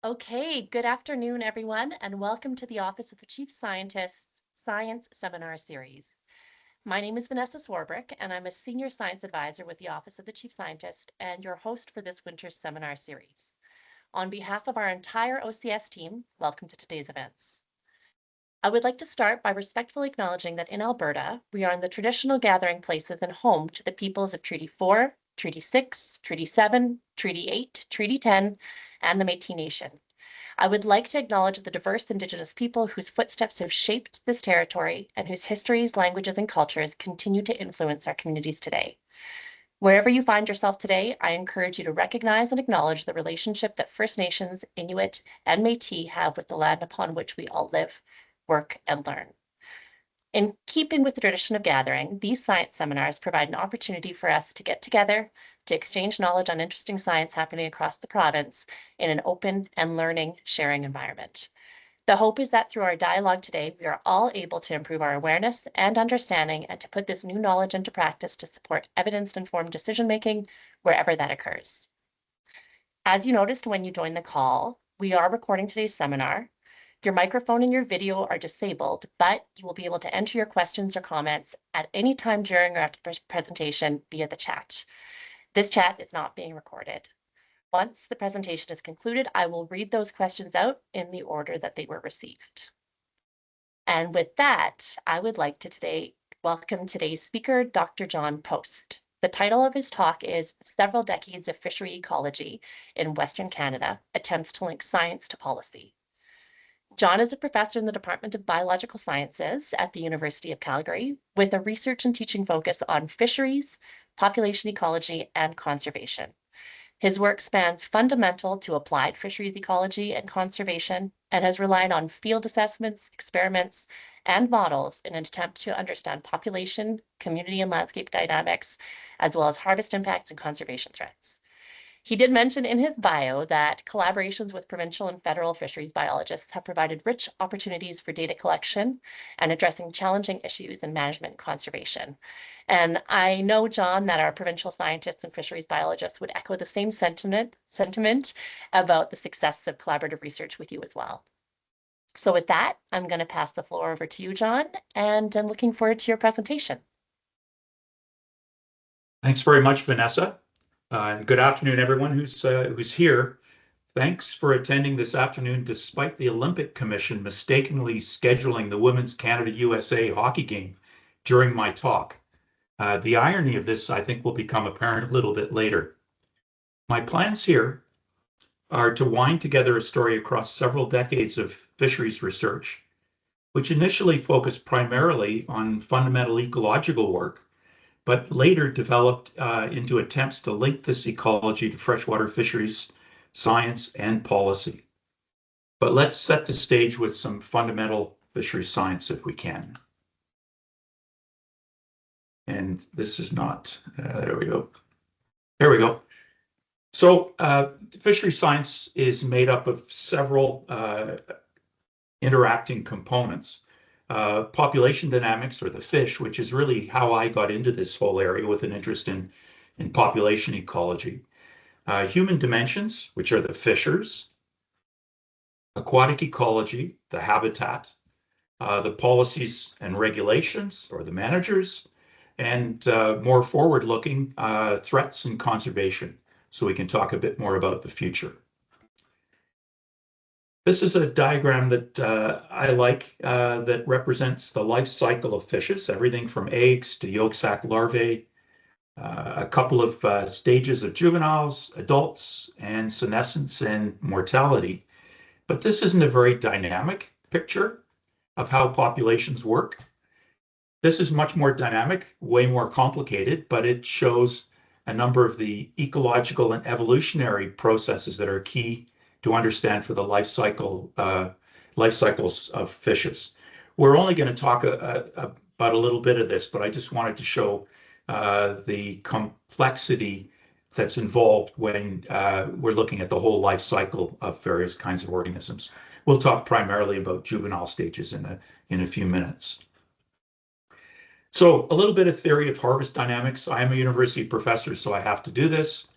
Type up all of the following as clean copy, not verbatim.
Okay, good afternoon, everyone, and welcome to the Office of the Chief Scientist Science Seminar Series. My name is Vanessa Swarbrick, and I'm a Senior Science Advisor with the Office of the Chief Scientist and your host for this winter's seminar series. On behalf of our entire OCS team, welcome to today's events. I would like to start by respectfully acknowledging that in Alberta, we are in the traditional gathering places and home to the peoples of Treaty 4, Treaty 6, Treaty 7, Treaty 8, Treaty 10, and the Métis Nation. I would like to acknowledge the diverse Indigenous people whose footsteps have shaped this territory and whose histories, languages, and cultures continue to influence our communities today. Wherever you find yourself today, I encourage you to recognize and acknowledge the relationship that First Nations, Inuit, and Métis have with the land upon which we all live, work, and learn. In keeping with the tradition of gathering, these science seminars provide an opportunity for us to get together, to exchange knowledge on interesting science happening across the province in an open and learning, sharing environment. The hope is that through our dialogue today, we are all able to improve our awareness and understanding and to put this new knowledge into practice to support evidence-informed decision-making wherever that occurs. As you noticed when you joined the call, we are recording today's seminar. Your microphone and your video are disabled, but you will be able to enter your questions or comments at any time during or after the presentation via the chat. This chat is not being recorded. Once the presentation is concluded, I will read those questions out in the order that they were received. And with that, I would like to welcome today's speaker, Dr. John Post. The title of his talk is Several Decades of Fishery Ecology in Western Canada, Attempts to Link Science to Policy. John is a professor in the Department of Biological Sciences at the University of Calgary with a research and teaching focus on fisheries, population ecology, and conservation. His work spans fundamental to applied fisheries ecology and conservation and has relied on field assessments, experiments, and models in an attempt to understand population, community, and landscape dynamics, as well as harvest impacts and conservation threats. He did mention in his bio that collaborations with provincial and federal fisheries biologists have provided rich opportunities for data collection and addressing challenging issues in management and conservation. And I know, John, that our provincial scientists and fisheries biologists would echo the same sentiment about the success of collaborative research with you as well. So with that, I'm going to pass the floor over to you, John, and I'm looking forward to your presentation. Thanks very much, Vanessa. And good afternoon, everyone who's here. Thanks for attending this afternoon, despite the Olympic Commission mistakenly scheduling the Women's Canada-USA hockey game during my talk. The irony of this, I think, will become apparent a little bit later. My plans here are to wind together a story across several decades of fisheries research, which initially focused primarily on fundamental ecological work, but later developed into attempts to link this ecology to freshwater fisheries, science, and policy. But let's set the stage with some fundamental fisheries science if we can. And this is not, there we go. There we go. So fisheries science is made up of several interacting components. Population dynamics, or the fish, which is really how I got into this whole area with an interest in population ecology. Human dimensions, which are the fishers. Aquatic ecology, the habitat. The policies and regulations, or the managers. And more forward-looking, threats and conservation. So we can talk a bit more about the future. This is a diagram that I like that represents the life cycle of fishes, everything from eggs to yolk sac larvae, a couple of stages of juveniles, adults, and senescence and mortality. But this isn't a very dynamic picture of how populations work. This is much more dynamic, way more complicated, but it shows a number of the ecological and evolutionary processes that are key to understand for the life cycles of fishes. We're only going to talk about a little bit of this, but I just wanted to show the complexity that's involved when we're looking at the whole life cycle of various kinds of organisms. We'll talk primarily about juvenile stages in a few minutes. So a little bit of theory of harvest dynamics. I am a university professor, so I have to do this.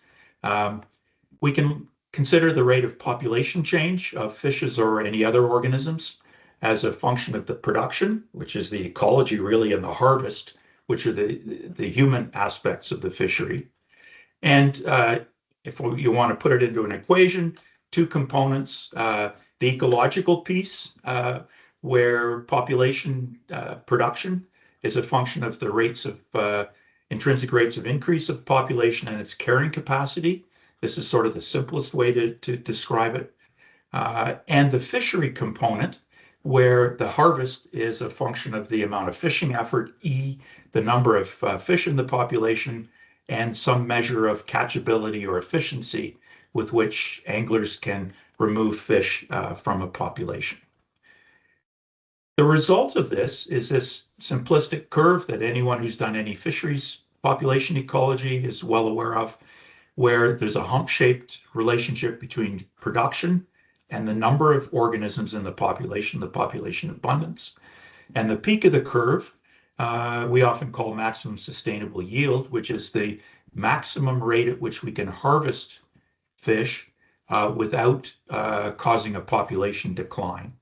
We can consider the rate of population change of fishes or any other organisms as a function of the production, which is the ecology really, and the harvest, which are the human aspects of the fishery. And if you want to put it into an equation, two components, the ecological piece, where population production is a function of the rates of intrinsic rates of increase of population and its carrying capacity. This is sort of the simplest way to describe it. And the fishery component, where the harvest is a function of the amount of fishing effort, E, the number of fish in the population, and some measure of catchability or efficiency with which anglers can remove fish from a population. The result of this is this simplistic curve that anyone who's done any fisheries population ecology is well aware of, where there's a hump-shaped relationship between production and the number of organisms in the population abundance. And the peak of the curve, we often call maximum sustainable yield, which is the maximum rate at which we can harvest fish without causing a population decline.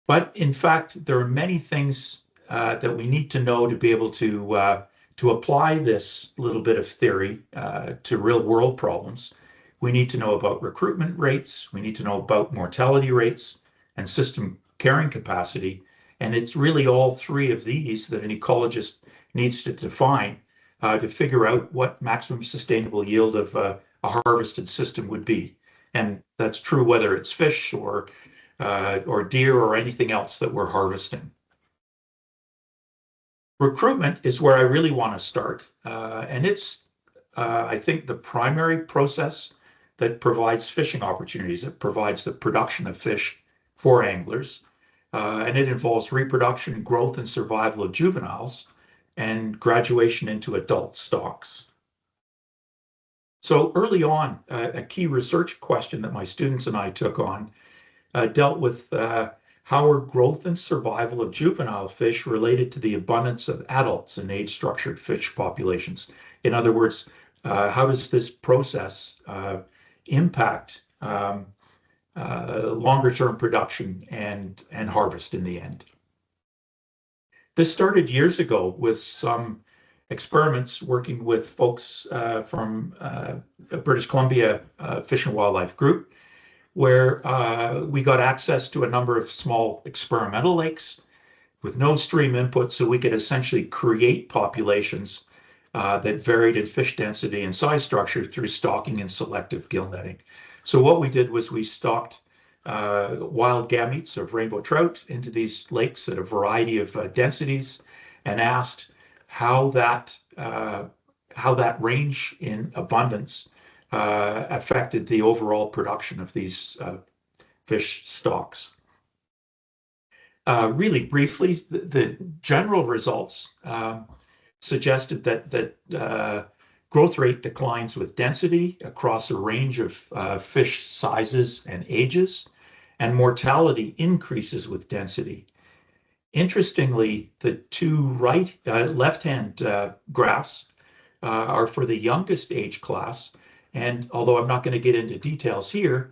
But in fact, there are many things that we need to know to be able to apply this little bit of theory to real world problems. We need to know about recruitment rates, we need to know about mortality rates and system carrying capacity. And it's really all three of these that an ecologist needs to define to figure out what maximum sustainable yield of a harvested system would be. And that's true whether it's fish or deer or anything else that we're harvesting. Recruitment is where I really want to start. And it's, I think, the primary process that provides fishing opportunities. It provides the production of fish for anglers. And it involves reproduction, growth, and survival of juveniles, and graduation into adult stocks. So early on, a key research question that my students and I took on dealt with how are growth and survival of juvenile fish related to the abundance of adults in age-structured fish populations? In other words, how does this process impact longer-term production and harvest in the end? This started years ago with some experiments working with folks from British Columbia Fish and Wildlife Group, where we got access to a number of small experimental lakes with no stream input, so we could essentially create populations that varied in fish density and size structure through stocking and selective gill netting. So what we did was we stocked wild gametes of rainbow trout into these lakes at a variety of densities and asked how that range in abundance affected the overall production of these fish stocks. Really briefly, the general results suggested that growth rate declines with density across a range of fish sizes and ages, and mortality increases with density. Interestingly, the two left-hand graphs are for the youngest age class. And although I'm not going to get into details here,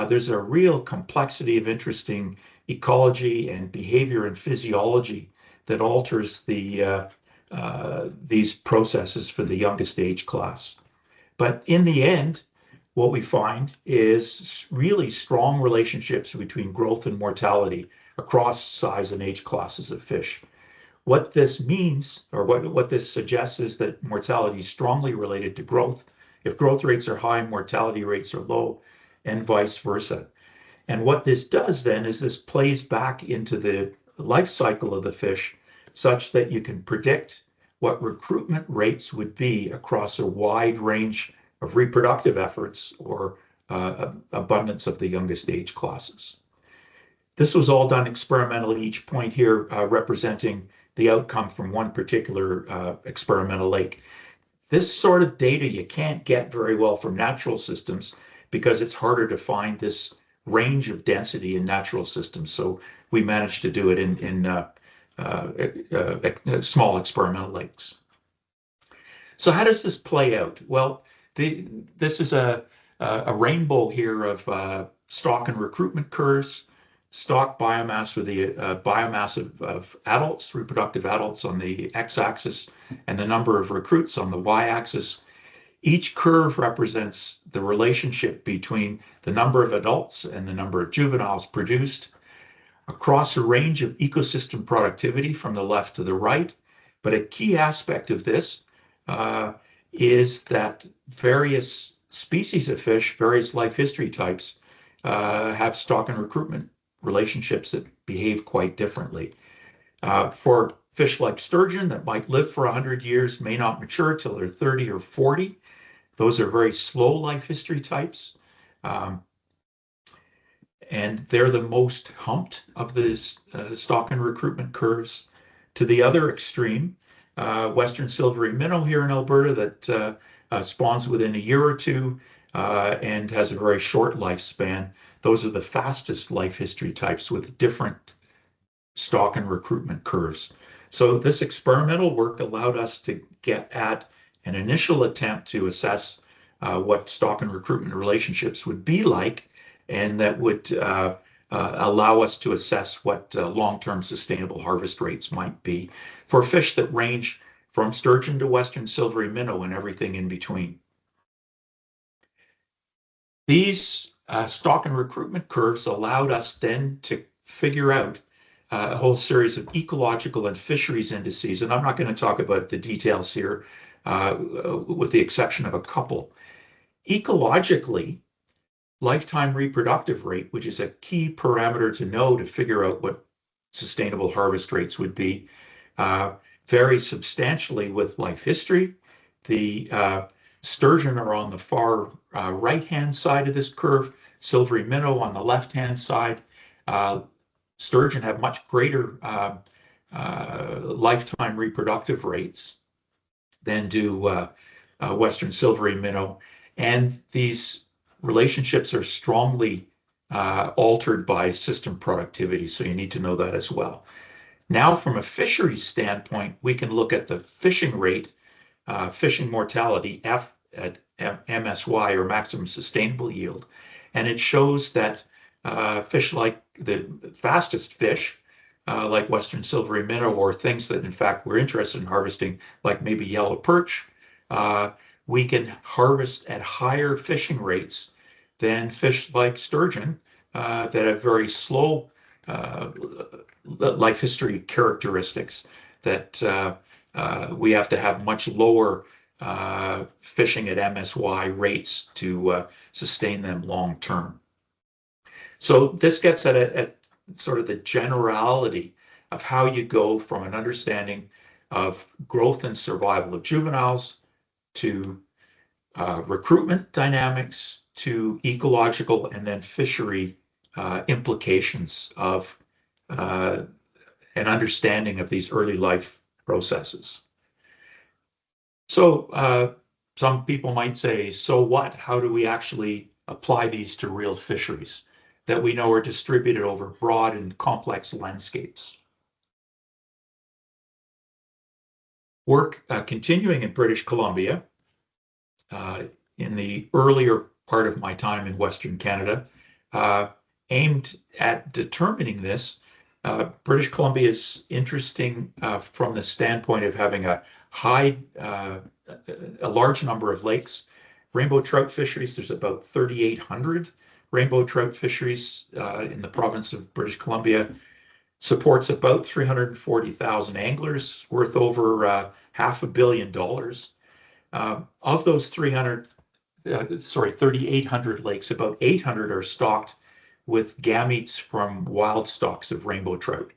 there's a real complexity of interesting ecology and behavior and physiology that alters these processes for the youngest age class. But in the end, what we find is really strong relationships between growth and mortality across size and age classes of fish. What this means, or what this suggests, is that mortality is strongly related to growth. If growth rates are high, mortality rates are low, and vice versa. And what this does then is this plays back into the life cycle of the fish such that you can predict what recruitment rates would be across a wide range of reproductive efforts or abundance of the youngest age classes. This was all done experimentally, each point here representing the outcome from one particular experimental lake. This sort of data you can't get very well from natural systems because it's harder to find this range of density in natural systems. So we managed to do it in small experimental lakes. So how does this play out? Well, this is a a rainbow here of stock and recruitment curves, stock biomass, or the biomass of adults, reproductive adults on the x-axis, and the number of recruits on the y-axis. Each curve represents the relationship between the number of adults and the number of juveniles produced across a range of ecosystem productivity from the left to the right. But a key aspect of this is that various species of fish, various life history types, have stock and recruitment relationships that behave quite differently. For fish like sturgeon that might live for 100 years, may not mature till they're 30 or 40. Those are very slow life history types. And they're the most humped of the stock and recruitment curves. To the other extreme, Western silvery minnow here in Alberta that spawns within a year or two and has a very short lifespan. Those are the fastest life history types with different stock and recruitment curves. So this experimental work allowed us to get at an initial attempt to assess what stock and recruitment relationships would be like, and that would allow us to assess what long-term sustainable harvest rates might be for fish that range from sturgeon to Western silvery minnow and everything in between. These stock and recruitment curves allowed us then to figure out a whole series of ecological and fisheries indices, and I'm not going to talk about the details here with the exception of a couple. Ecologically, lifetime reproductive rate, which is a key parameter to know to figure out what sustainable harvest rates would be, varies substantially with life history. The sturgeon are on the far right-hand side of this curve, silvery minnow on the left-hand side. Sturgeon have much greater lifetime reproductive rates than do Western silvery minnow. And these relationships are strongly altered by system productivity, so you need to know that as well. Now, from a fisheries standpoint, we can look at the fishing rate, fishing mortality, F at MSY, or maximum sustainable yield, and it shows that fish like the fastest fish, like Western silvery minnow, or things that in fact we're interested in harvesting, like maybe yellow perch, we can harvest at higher fishing rates than fish like sturgeon that have very slow life history characteristics that we have to have much lower fishing at MSY rates to sustain them long term. So this gets at sort of the generality of how you go from an understanding of growth and survival of juveniles to recruitment dynamics to ecological and then fishery implications of an understanding of these early life processes. So some people might say, so what? How do we actually apply these to real fisheries that we know are distributed over broad and complex landscapes? Work continuing in British Columbia in the earlier part of my time in Western Canada, aimed at determining this. British Columbia is interesting from the standpoint of having a large number of lakes. Rainbow trout fisheries, there's about 3,800 rainbow trout fisheries in the province of British Columbia. Supports about 340,000 anglers, worth over $500 million. Of those 3,800 lakes, about 800 are stocked with gametes from wild stocks of rainbow trout.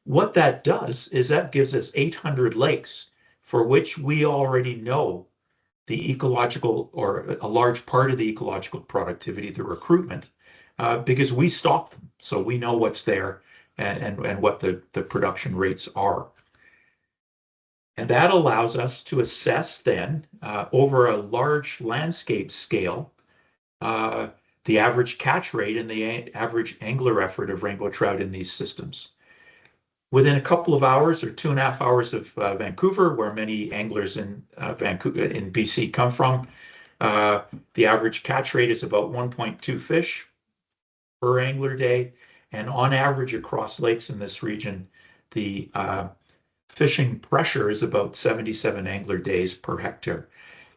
What that does is that gives us 800 lakes for which we already know the ecological, or a large part of the ecological productivity, the recruitment, because we stock them. So we know what's there and what the production rates are. And that allows us to assess then, over a large landscape scale, the average catch rate and the average angler effort of rainbow trout in these systems. Within a couple of hours, or 2.5 hours of Vancouver, where many anglers in Vancouver, in BC, come from, The average catch rate is about 1.2 fish per angler day. And on average across lakes in this region, the fishing pressure is about 77 angler days per hectare.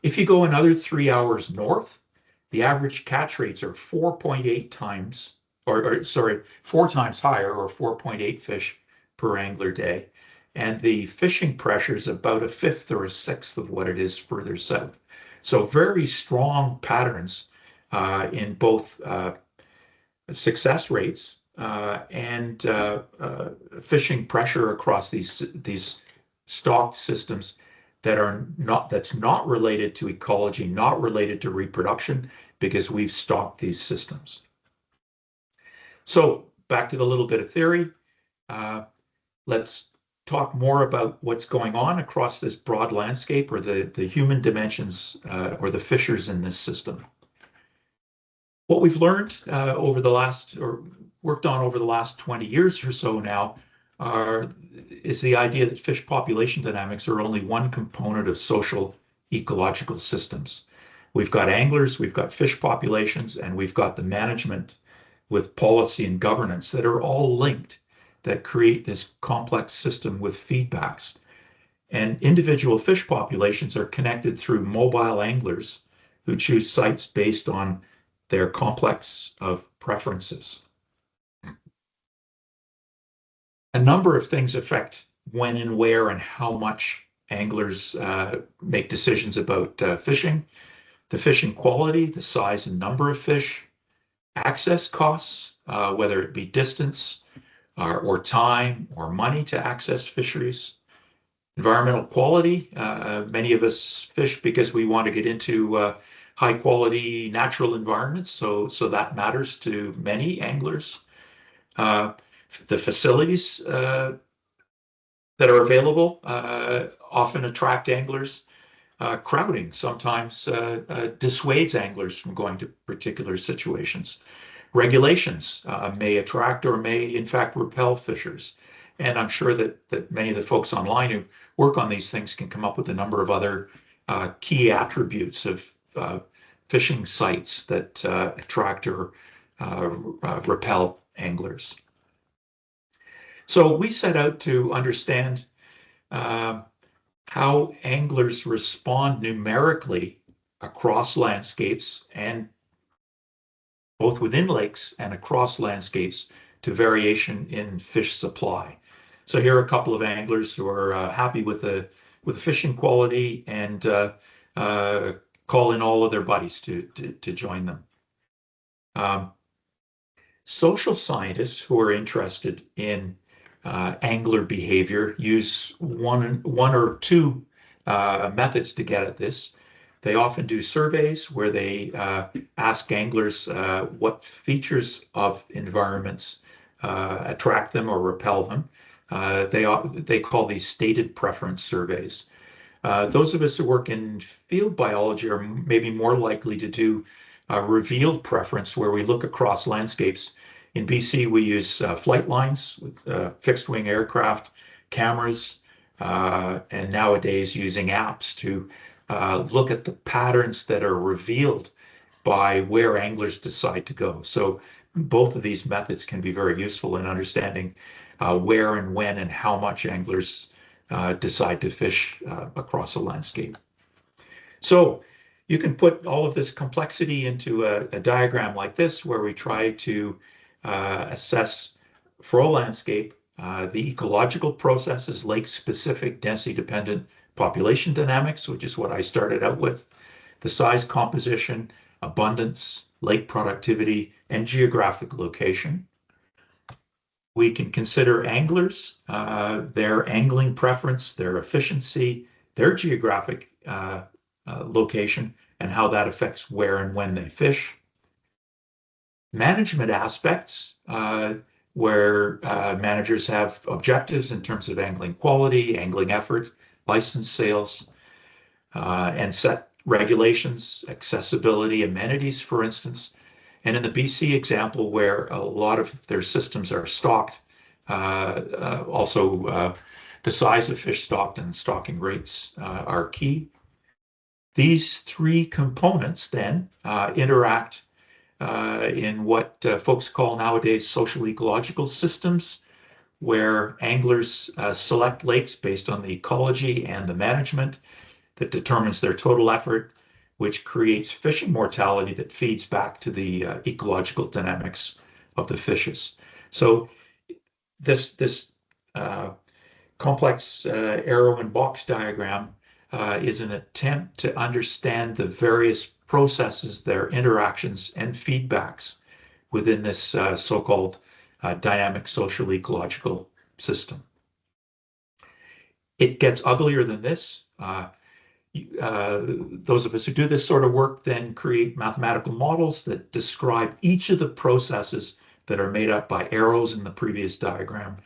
If you go another 3 hours north, the average catch rates are 4.8 times, or sorry, 4 times higher, or 4.8 fish per angler day. And the fishing pressure is about a fifth or a sixth of what it is further south. So very strong patterns in both success rates and fishing pressure across these stocked systems that's not related to ecology, not related to reproduction, because we've stocked these systems. So back to the little bit of theory. Let's talk more about what's going on across this broad landscape, or the human dimensions, or the fissures in this system. What we've learned or worked on over the last 20 years or so now is the idea that fish population dynamics are only one component of social ecological systems. We've got anglers, we've got fish populations, and we've got the management with policy and governance that are all linked, that create this complex system with feedbacks. And individual fish populations are connected through mobile anglers who choose sites based on their complex of preferences. A number of things affect when and where and how much anglers make decisions about fishing. The fishing quality, the size and number of fish, access costs, whether it be distance or time or money to access fisheries, environmental quality. Many of us fish because we want to get into high quality natural environments, so that matters to many anglers. The facilities that are available often attract anglers. Crowding sometimes dissuades anglers from going to particular situations. Regulations may attract or may in fact repel fishers. And I'm sure that many of the folks online who work on these things can come up with a number of other key attributes of fishing sites that attract or repel anglers. So we set out to understand how anglers respond numerically across landscapes, and both within lakes and across landscapes, to variation in fish supply. So here are a couple of anglers who are happy with the fishing quality and call in all of their buddies to join them. Social scientists who are interested in angler behavior use one or two methods to get at this. They often do surveys where they ask anglers what features of environments attract them or repel them. They call these stated preference surveys. Those of us who work in field biology are maybe more likely to do a revealed preference, where we look across landscapes. In BC, we use flight lines with fixed wing aircraft, cameras, and nowadays using apps to look at the patterns that are revealed by where anglers decide to go. So both of these methods can be very useful in understanding where and when and how much anglers decide to fish across a landscape. So you can put all of this complexity into a diagram like this, where we try to assess for a landscape the ecological processes, lake-specific density-dependent population dynamics, which is what I started out with, the size composition, abundance, lake productivity, and geographic location. We can consider anglers, their angling preference, their efficiency, their geographic location, and how that affects where and when they fish. Management aspects, where managers have objectives in terms of angling quality, angling effort, license sales, and set regulations, accessibility, amenities, for instance. And in the BC example, where a lot of their systems are stocked, also the size of fish stocked and stocking rates are key. These three components then interact in what folks call nowadays social-ecological systems, where anglers select lakes based on the ecology and the management that determines their total effort, which creates fishing mortality that feeds back to the ecological dynamics of the fishes. So this complex arrow and box diagram is an attempt to understand the various processes, their interactions and feedbacks within this so-called dynamic social ecological system. It gets uglier than this. Those of us who do this sort of work then create mathematical models that describe each of the processes that are made up by arrows in the previous diagram,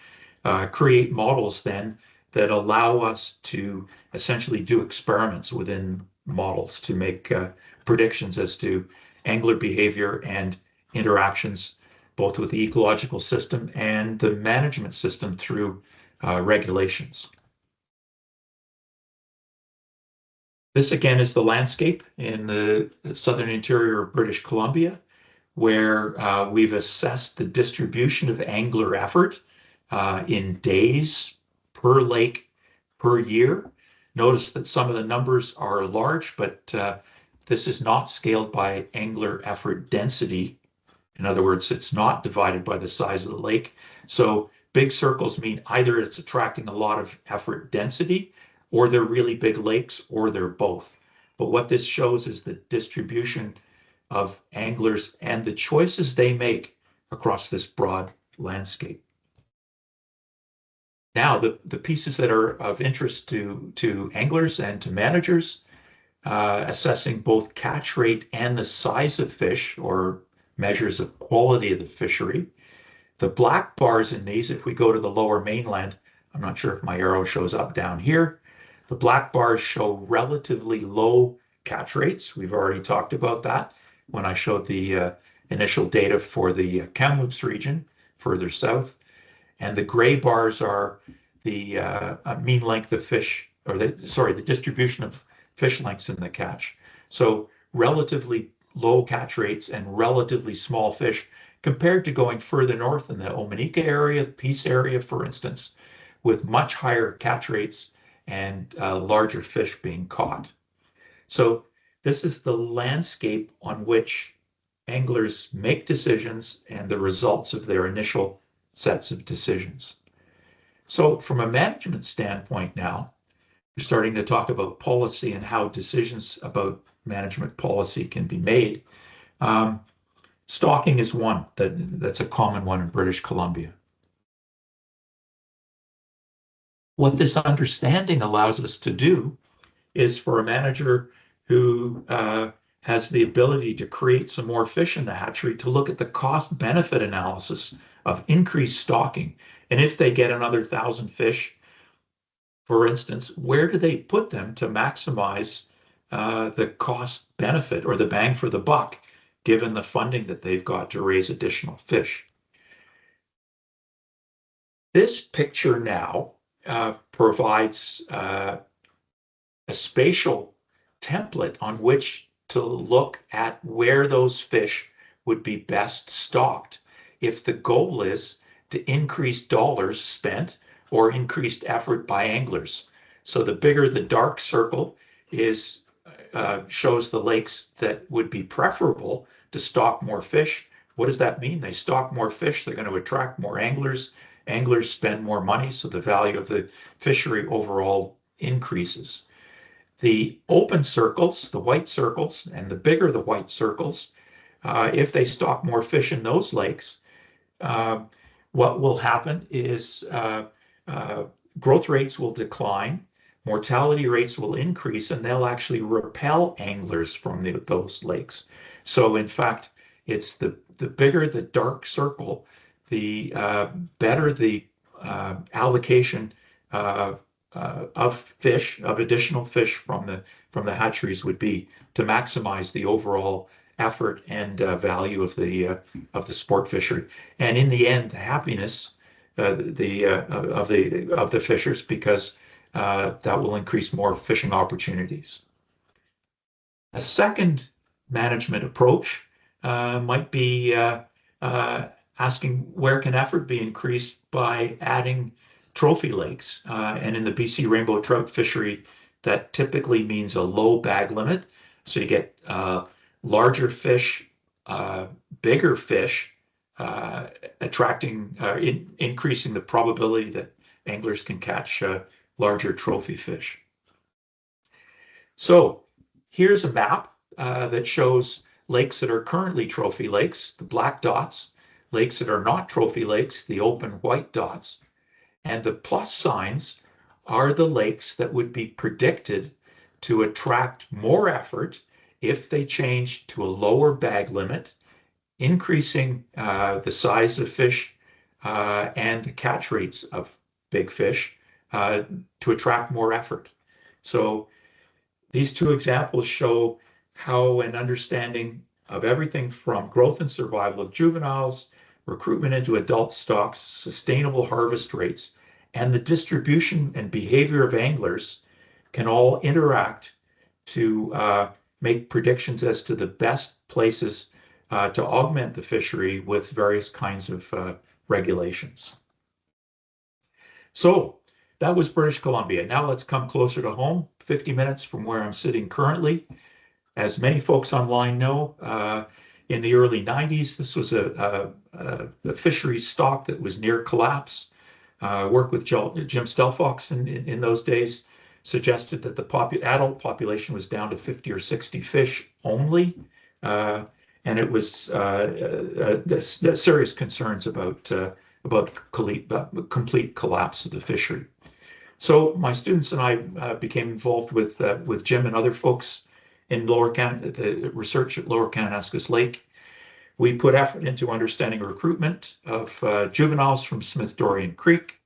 create models then that allow us to essentially do experiments within models to make predictions as to angler behavior and interactions, both with the ecological system and the management system through regulations. This again is the landscape in the southern interior of British Columbia, where we've assessed the distribution of angler effort in days per lake per year. Notice that some of the numbers are large, but this is not scaled by angler effort density. In other words, it's not divided by the size of the lake. So big circles mean either it's attracting a lot of effort density, or they're really big lakes, or they're both. But what this shows is the distribution of anglers and the choices they make across this broad landscape. Now, the pieces that are of interest to anglers and to managers, assessing both catch rate and the size of fish, or measures of quality of the fishery. The black bars in these, if we go to the lower mainland, I'm not sure if my arrow shows up down here, the black bars show relatively low catch rates. We've already talked about that when I showed the initial data for the Kamloops region further south. And the gray bars are the mean length of fish, or the distribution of fish lengths in the catch. So relatively low catch rates and relatively small fish compared to going further north in the Omineeka area, the Peace area, for instance, with much higher catch rates and larger fish being caught. So this is the landscape on which anglers make decisions and the results of their initial sets of decisions. So from a management standpoint now, we're starting to talk about policy and how decisions about management policy can be made. Stocking is one that's a common one in British Columbia. What this understanding allows us to do is for a manager who has the ability to create some more fish in the hatchery to look at the cost benefit analysis of increased stocking. And if they get another 1,000 fish, for instance, where do they put them to maximize the cost benefit or the bang for the buck, given the funding that they've got to raise additional fish? This picture now provides a spatial template on which to look at where those fish would be best stocked if the goal is to increase dollars spent or increased effort by anglers. So the bigger the dark circle is, shows the lakes that would be preferable to stock more fish. What does that mean? They stock more fish, they're going to attract more anglers. Anglers spend more money, so the value of the fishery overall increases. The open circles, the white circles, and the bigger the white circles, if they stock more fish in those lakes, what will happen is growth rates will decline, mortality rates will increase, and they'll actually repel anglers from those lakes. So in fact, it's the bigger the dark circle, the better the allocation of fish, of additional fish from the hatcheries would be to maximize the overall effort and value of the sport fishery, and in the end, the happiness of the fishers, because that will increase more fishing opportunities. A second management approach might be asking where can effort be increased by adding trophy lakes. And in the BC rainbow trout fishery, that typically means a low bag limit. So you get larger fish, bigger fish, increasing the probability that anglers can catch larger trophy fish. So here's a map that shows lakes that are currently trophy lakes, the black dots, lakes that are not trophy lakes, the open white dots, and the plus signs are the lakes that would be predicted to attract more effort if they change to a lower bag limit, increasing the size of fish and the catch rates of big fish to attract more effort. So these two examples show how an understanding of everything from growth and survival of juveniles, recruitment into adult stocks, sustainable harvest rates, and the distribution and behavior of anglers can all interact to make predictions as to the best places to augment the fishery with various kinds of regulations. So that was British Columbia. Now let's come closer to home, 50 minutes from where I'm sitting currently. As many folks online know, in the early 90s, this was a fisheries stock that was near collapse. Work with Jim Stelfox in those days suggested that the adult population was down to 50 or 60 fish only. And it was serious concerns about complete collapse of the fishery. So my students and I became involved with Jim and other folks in the research at Lower Kananaskis Lake. We put effort into understanding recruitment of juveniles from Smith-Dorian Creek,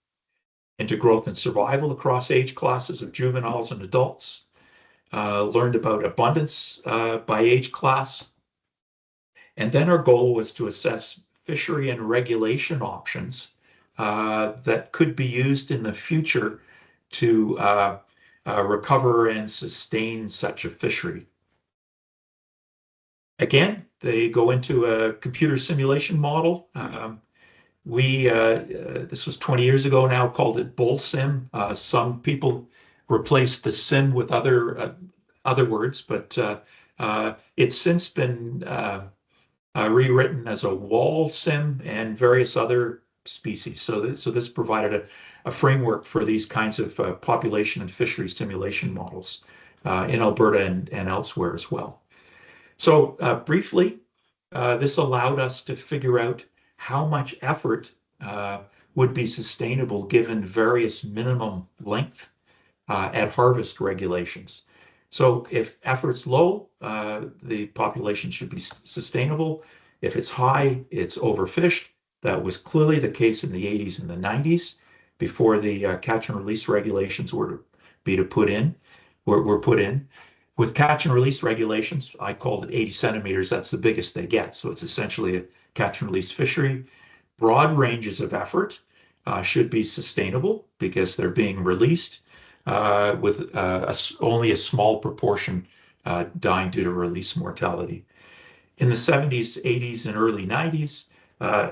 into growth and survival across age classes of juveniles and adults, learned about abundance by age class, and then our goal was to assess fishery and regulation options that could be used in the future to recover and sustain such a fishery. Again, they go into a computer simulation model. This was 20 years ago now, called it Bull Sim. Some people replaced the sim with other words, but it's since been rewritten as a wall sim and various other species. So this provided a framework for these kinds of population and fishery simulation models in Alberta and elsewhere as well. So briefly, this allowed us to figure out how much effort would be sustainable given various minimum length at harvest regulations. So if effort's low, the population should be sustainable. If it's high, it's overfished. That was clearly the case in the 80s and the 90s before the catch and release regulations were put in. With catch and release regulations, I called it 80 centimeters. That's the biggest they get. So it's essentially a catch and release fishery. Broad ranges of effort should be sustainable because they're being released with only a small proportion dying due to release mortality. In the 70s, 80s, and early 90s,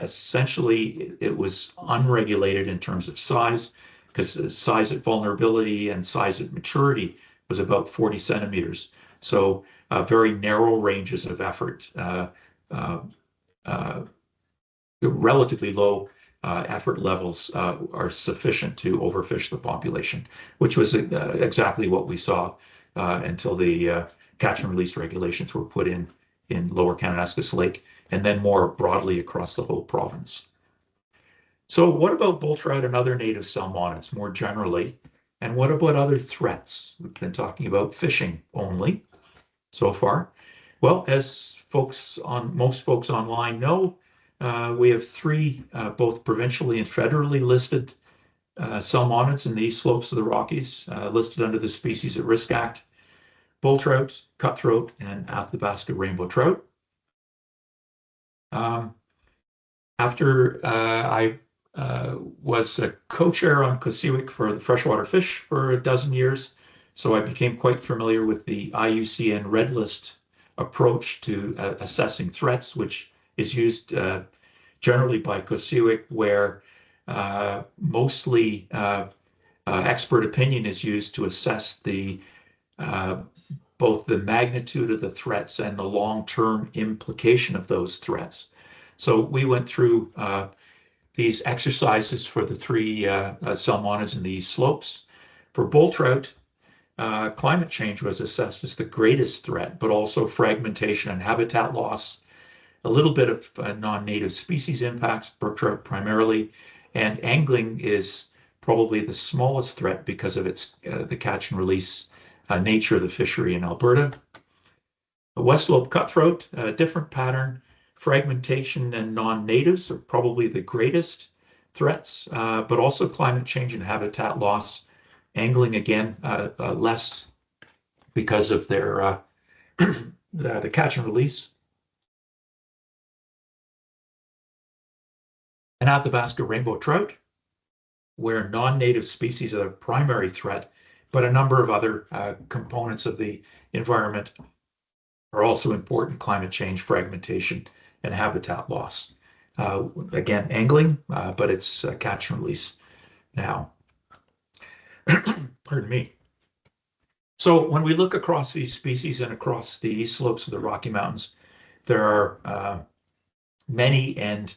essentially it was unregulated in terms of size because size at vulnerability and size at maturity was about 40 centimeters. So very narrow ranges of effort, relatively low effort levels are sufficient to overfish the population, which was exactly what we saw until the catch and release regulations were put in Lower Kananaskis Lake, and then more broadly across the whole province. So what about bull trout and other native salmonids more generally? And what about other threats? We've been talking about fishing only so far. Well, as most folks online know, we have three, both provincially and federally listed salmonids in the east slopes of the Rockies, listed under the Species at Risk Act: bull trout, cutthroat, and Athabasca rainbow trout. After I was a co-chair on COSEWIC for the freshwater fish for a dozen years, So I became quite familiar with the IUCN Red List approach to assessing threats, which is used generally by COSUIC, where mostly expert opinion is used to assess uh, both the magnitude of the threats and the long-term implication of those threats. So we went through these exercises for the three salmonids in the slopes. For bull trout, climate change was assessed as the greatest threat, but also fragmentation and habitat loss, a little bit of non-native species impacts, brook trout primarily, and angling is probably the smallest threat because of its the catch and release nature of the fishery in Alberta. The West Slope cutthroat, a different pattern. Fragmentation and non-natives are probably the greatest threats, but also climate change and habitat loss. Angling, again, less because of their the catch and release. And Athabasca rainbow trout, where non-native species are the primary threat, but a number of other components of the environment are also important: climate change, fragmentation, and habitat loss. Again, angling, but it's catch and release now. Pardon me. So when we look across these species and across the east slopes of the Rocky Mountains, there are many and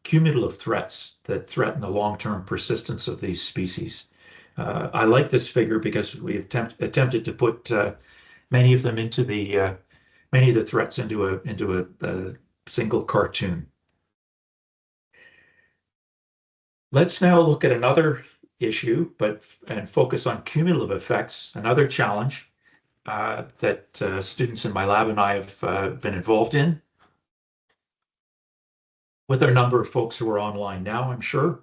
cumulative threats that threaten the long-term persistence of these species. I like this figure because we attempted to put many of them into many of the threats into a single cartoon. Let's now look at another issue, and focus on cumulative effects, another challenge that students in my lab and I have been involved in, with a number of folks who are online now, I'm sure.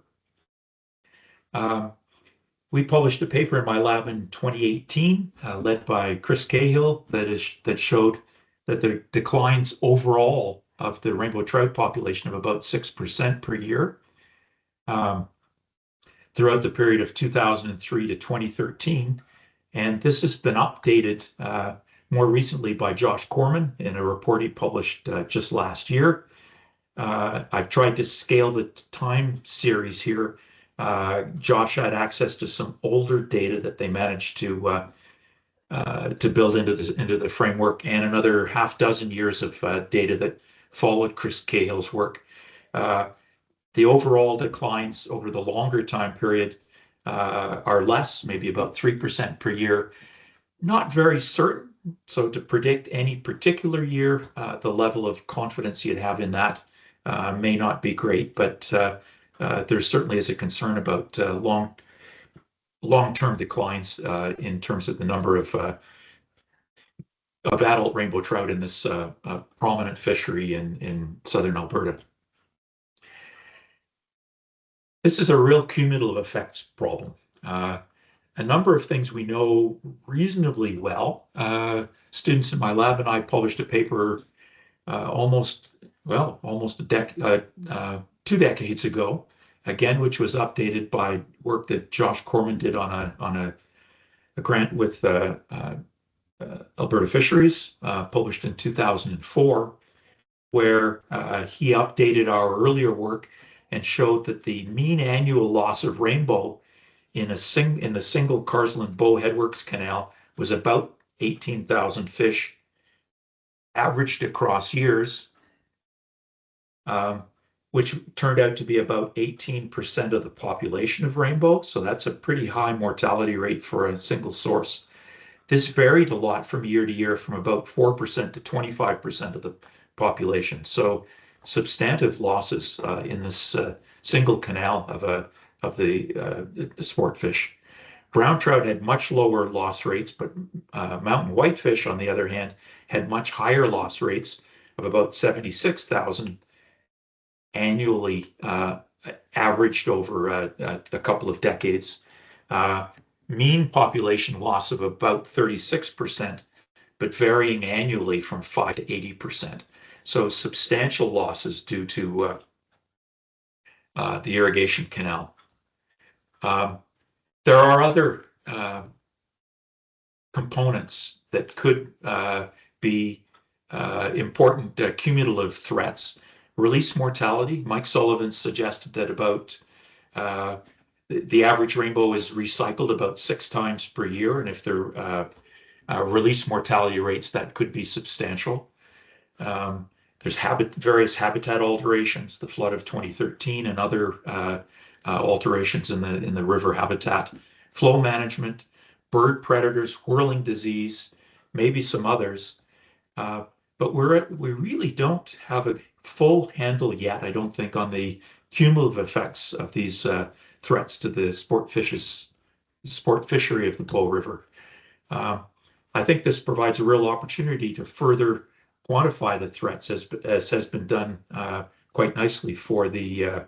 We published a paper in my lab in 2018, led by Chris Cahill, that showed that the declines overall of the rainbow trout population of about 6% per year throughout the period of 2003 to 2013. And this has been updated more recently by Josh Corman in a report he published just last year. I've tried to scale the time series here. Josh had access to some older data that they managed to build into the framework, and another half dozen years of data that followed Chris Cahill's work. The overall declines over the longer time period are less, maybe about 3% per year. Not very certain. So to predict any particular year, the level of confidence you'd have in that may not be great, but there certainly is a concern about long-term declines in terms of the number of adult rainbow trout in this prominent fishery in southern Alberta. This is a real cumulative effects problem. A number of things we know reasonably well. Students in my lab and I published a paper almost 2 decades ago, again, which was updated by work that Josh Corman did on a grant with Alberta Fisheries, published in 2004, where he updated our earlier work and showed that the mean annual loss of rainbow in the single Carsland Bow Headworks Canal was about 18,000 fish, averaged across years, which turned out to be about 18% of the population of rainbow. So that's a pretty high mortality rate for a single source. This varied a lot from year to year, from about 4% to 25% of the population. So substantive losses in this single canal of the sport fish. Brown trout had much lower loss rates, but mountain whitefish, on the other hand, had much higher loss rates of about 76,000 annually, averaged over a couple of decades. Mean population loss of about 36%, but varying annually from 5 to 80%. So substantial losses due to the irrigation canal. There are other components that could be important cumulative threats. Release mortality. Mike Sullivan suggested that about the average rainbow is recycled about 6 times per year, and if there release mortality rates, that could be substantial. There's various habitat alterations, the flood of 2013 and other alterations in the river habitat, flow management, bird predators, whirling disease, maybe some others. But we really don't have a full handle yet, I don't think, on the cumulative effects of these threats to the sport fishery of the Bow River. I think this provides a real opportunity to further quantify the threats, as has been done quite nicely for the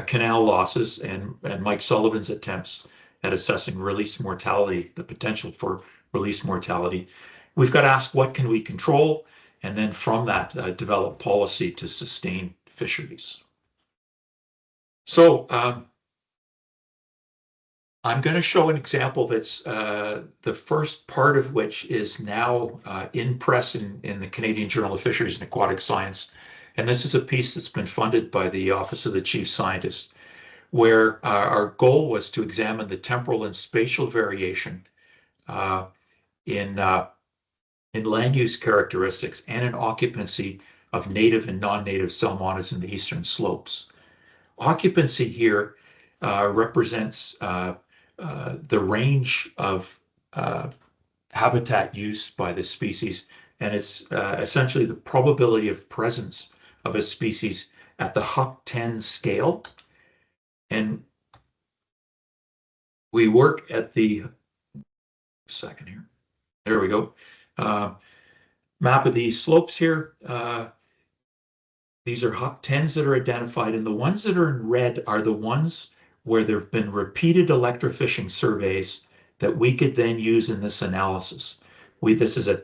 canal losses and Mike Sullivan's attempts at assessing release mortality, the potential for release mortality. We've got to ask, what can we control? And then from that, develop policy to sustain fisheries. So I'm going to show an example that's the first part of which is now in press in the Canadian Journal of Fisheries and Aquatic Science. And this is a piece that's been funded by the Office of the Chief Scientist, where our goal was to examine the temporal and spatial variation in land use characteristics and in occupancy of native and non-native salmonids in the eastern slopes. Occupancy here represents the range of habitat use by the species, and it's essentially the probability of presence of a species at the Huck 10 scale. And we work at the second here. There we go. Map of these slopes here. These are Huck 10s that are identified, and the ones that are in red are the ones where there have been repeated electrofishing surveys that we could then use in this analysis. This is a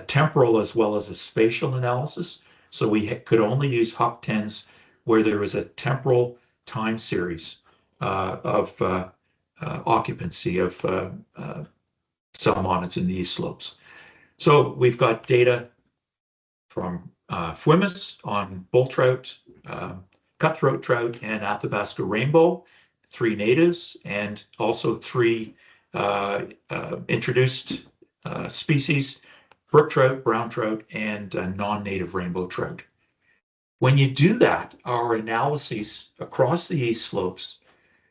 temporal as well as a spatial analysis, so we could only use Huck 10s where there was a temporal time series of occupancy of salmonids in these slopes. So we've got data from FWMS on bull trout, cutthroat trout, and Athabasca rainbow, 3 natives, and also 3 introduced species, brook trout, brown trout, and non-native rainbow trout. When you do that, our analyses across the east slopes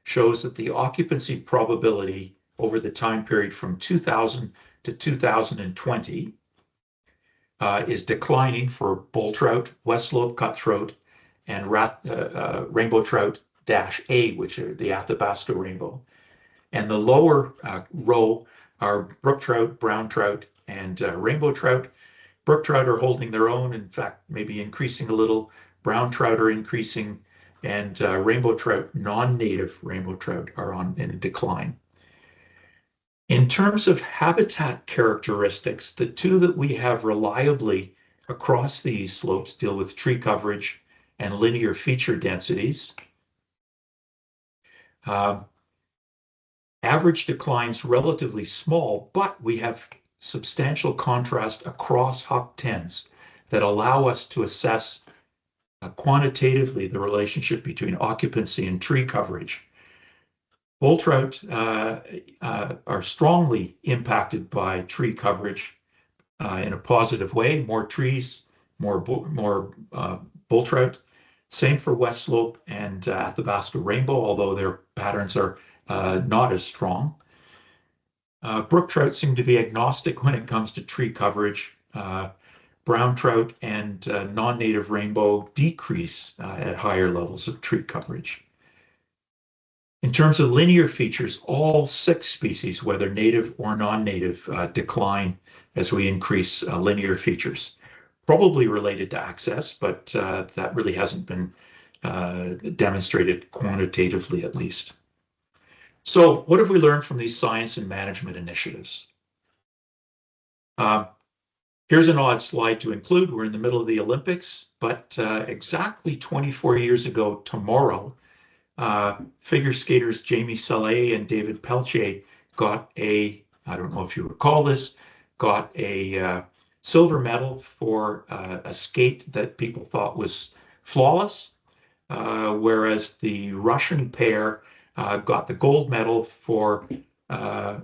shows that the occupancy probability over the time period from 2000 to 2020 is declining for bull trout, west slope cutthroat, and rainbow trout -A, which are the Athabasca rainbow. And the lower row are brook trout, brown trout, and rainbow trout. Brook trout are holding their own, in fact, maybe increasing a little. Brown trout are increasing, and rainbow trout, non-native rainbow trout, are in a decline. In terms of habitat characteristics, the two that we have reliably across these slopes deal with tree coverage and linear feature densities. Average decline's relatively small, but we have substantial contrast across Huck 10s that allow us to assess quantitatively the relationship between occupancy and tree coverage. Bull trout are strongly impacted by tree coverage in a positive way. More trees, more bull trout. Same for west slope and Athabasca rainbow, although their patterns are not as strong. Brook trout seem to be agnostic when it comes to tree coverage. Brown trout and non-native rainbow decrease at higher levels of tree coverage. In terms of linear features, all 6 species, whether native or non-native, decline as we increase linear features. Probably related to access, but that really hasn't been demonstrated quantitatively, at least. So what have we learned from these science and management initiatives? Here's an odd slide to include. We're in the middle of the Olympics, but exactly 24 years ago tomorrow, figure skaters Jamie Salé and David Peltier got I don't know if you recall this, got a silver medal for a skate that people thought was flawless, whereas the Russian pair got the gold medal for uh,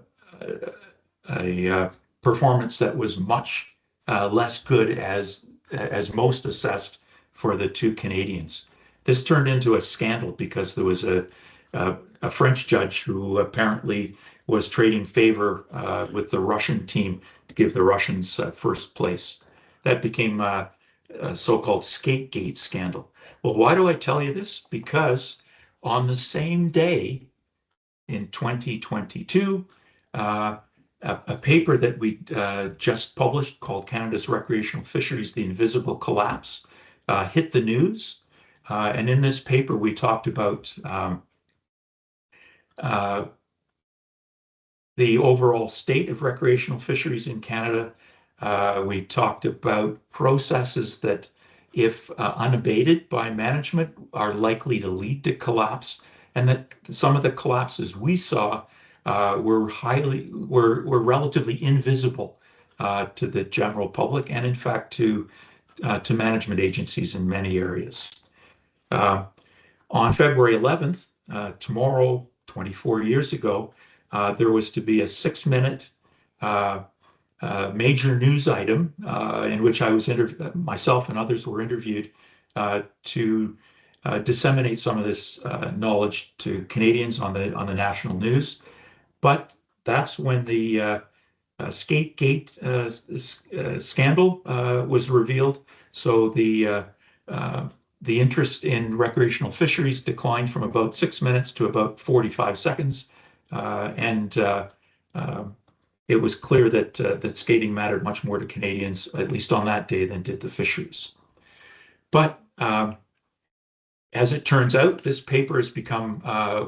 a performance that was much less good as most assessed for the two Canadians. This turned into a scandal because there was a French judge who apparently was trading favor with the Russian team to give the Russians first place. That became a so-called Skategate scandal. Well, why do I tell you this? Because on the same day in 2022, uh, a paper that we just published called Canada's Recreational Fisheries, The Invisible Collapse, hit the news. And in this paper, we talked about uh, the overall state of recreational fisheries in Canada. We talked about processes that, if unabated by management, are likely to lead to collapse, and that some of the collapses we saw were relatively invisible to the general public, and in fact to management agencies in many areas. On February 11th, tomorrow, 24 years ago, there was to be a 6-minute major news item in which myself and others were interviewed to disseminate some of this knowledge to Canadians on the national news. But that's when the Skategate scandal was revealed. So the interest in recreational fisheries declined from about 6 minutes to about 45 seconds. And it was clear that skating mattered much more to Canadians, at least on that day, than did the fisheries. But as it turns out, this paper has become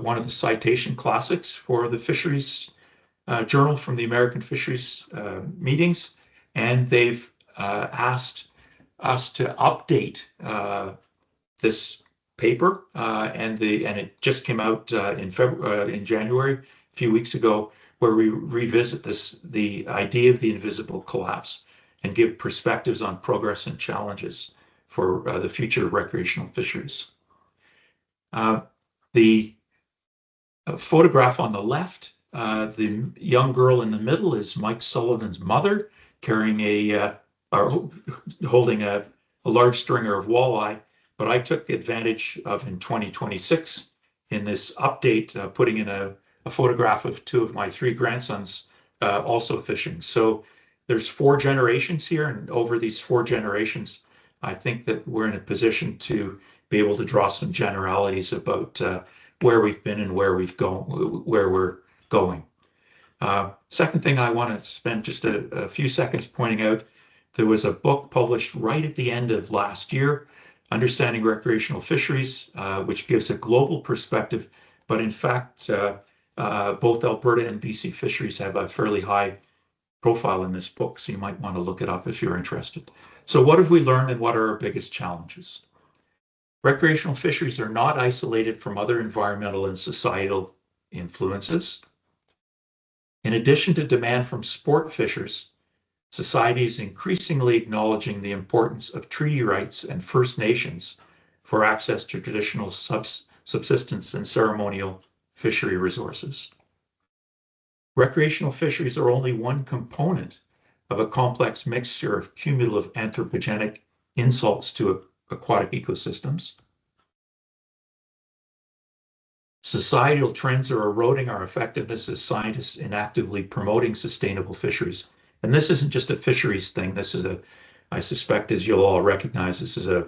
one of the citation classics for the fisheries journal from the American Fisheries meetings, and they've asked us to update this paper, and it just came out in January, a few weeks ago, where we revisit the idea of the invisible collapse and give perspectives on progress and challenges for the future of recreational fisheries. The photograph on the left, the young girl in the middle is Mike Sullivan's mother, carrying or holding a large stringer of walleye. But I took advantage of, in 2026, in this update, putting in a photograph of 2 of my 3 grandsons also fishing. So there's 4 generations here, and over these 4 generations, I think that we're in a position to be able to draw some generalities about where we've been and where we're going. Second thing I want to spend just a few seconds pointing out, there was a book published right at the end of last year, Understanding Recreational Fisheries, which gives a global perspective, but in fact, both Alberta and BC fisheries have a fairly high profile in this book, so you might want to look it up if you're interested. So what have we learned, and what are our biggest challenges? Recreational fisheries are not isolated from other environmental and societal influences. In addition to demand from sport fishers, society is increasingly acknowledging the importance of treaty rights and First Nations for access to traditional subsistence and ceremonial fishery resources. Recreational fisheries are only one component of a complex mixture of cumulative anthropogenic insults to aquatic ecosystems. Societal trends are eroding our effectiveness as scientists in actively promoting sustainable fisheries. And this isn't just a fisheries thing. This is I suspect, as you'll all recognize, this is a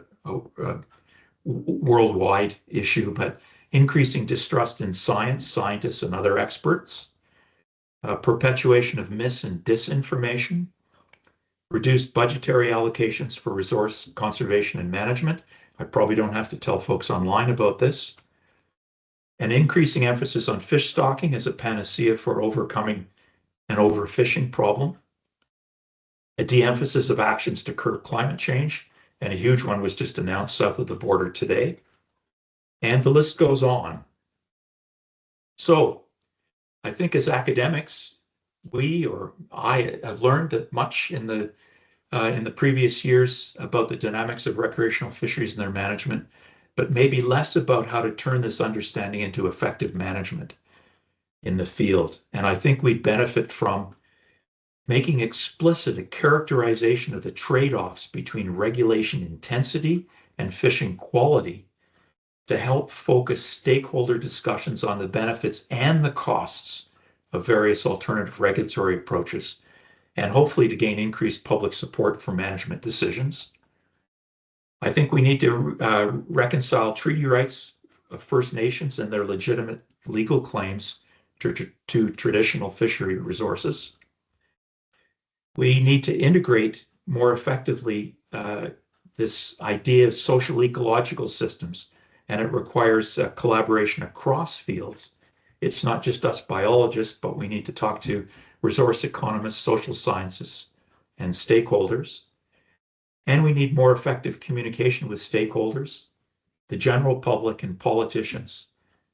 worldwide issue, but increasing distrust in science, scientists, and other experts, perpetuation of mis and disinformation, reduced budgetary allocations for resource conservation and management. I probably don't have to tell folks online about this. An increasing emphasis on fish stocking as a panacea for overcoming an overfishing problem. A de-emphasis of actions to curb climate change, and a huge one was just announced south of the border today. And the list goes on. So I think as academics, we or I have learned that much in the previous years about the dynamics of recreational fisheries and their management, but maybe less about how to turn this understanding into effective management in the field. And I think we benefit from making explicit a characterization of the trade-offs between regulation intensity and fishing quality to help focus stakeholder discussions on the benefits and the costs of various alternative regulatory approaches, and hopefully to gain increased public support for management decisions. I think we need to reconcile treaty rights of First Nations and their legitimate legal claims to traditional fishery resources. We need to integrate more effectively this idea of social ecological systems, and it requires collaboration across fields. It's not just us biologists, but we need to talk to resource economists, social scientists, and stakeholders. And we need more effective communication with stakeholders, the general public, and politicians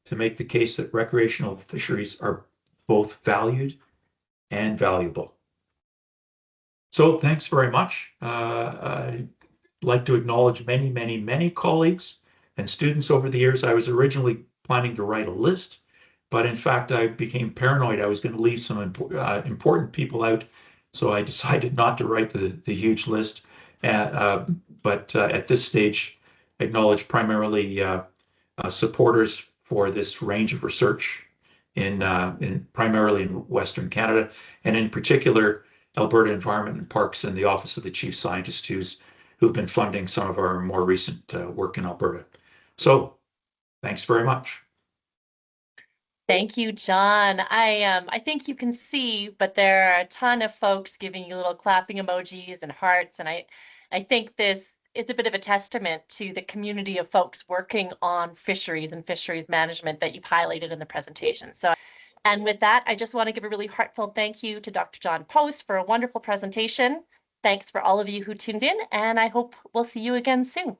to make the case that recreational fisheries are both valued and valuable. So thanks very much. I'd like to acknowledge many, many, many colleagues and students over the years. I was originally planning to write a list, but in fact, I became paranoid. I was going to leave some important people out, so I decided not to write the huge list. But at this stage, acknowledge primarily supporters for this range of research in primarily in Western Canada, and in particular, Alberta Environment and Parks and the Office of the Chief Scientist, who've been funding some of our more recent work in Alberta. So thanks very much. Thank you, John. I think you can see, but there are a ton of folks giving you little clapping emojis and hearts, and I think this is a bit of a testament to the community of folks working on fisheries and fisheries management that you've highlighted in the presentation. And with that, I just want to give a really heartfelt thank you to Dr. John Post for a wonderful presentation. Thanks for all of you who tuned in, and I hope we'll see you again soon.